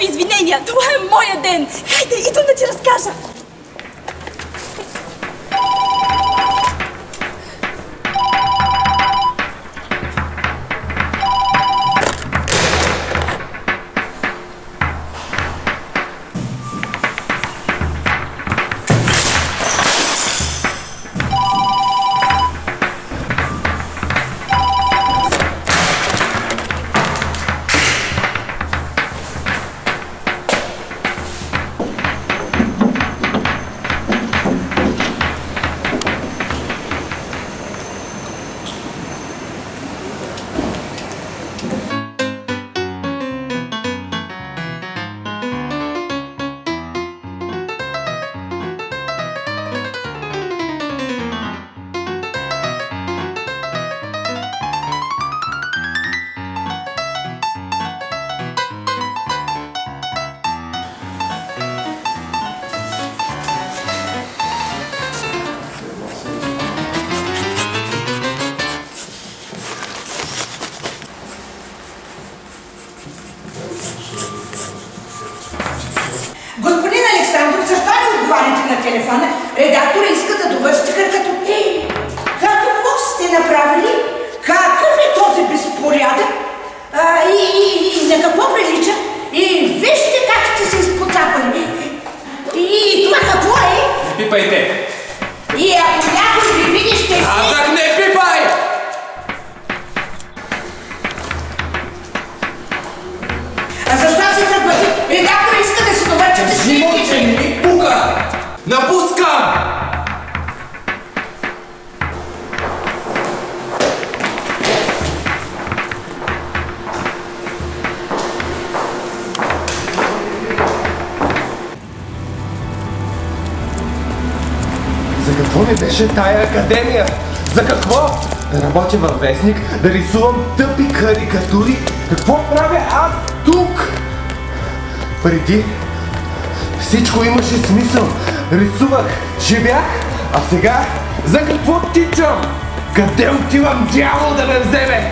ми извинения. Това е моя ден. Хайде, идвам да ти разкажа. На телефона, редактора иска да довършите като какво сте направили? Какъв е този безпорядък? И на какво прилича? И вижте как сте се изпоцапали. И това какво е? Не пипайте! И ако някой ви види, ще си... Казах, не пипай! А защо се тръгвате? Редактора иска да се довършите с Взимам, че не ми пука! Напускам! За какво ми беше тая академия? За какво? Да работя във вестник, да рисувам тъпи карикатури? Какво правя аз тук? Преди всичко имаше смисъл. Рисувах, живях, а сега за какво тичам? Къде отивам, дявол да ме вземе?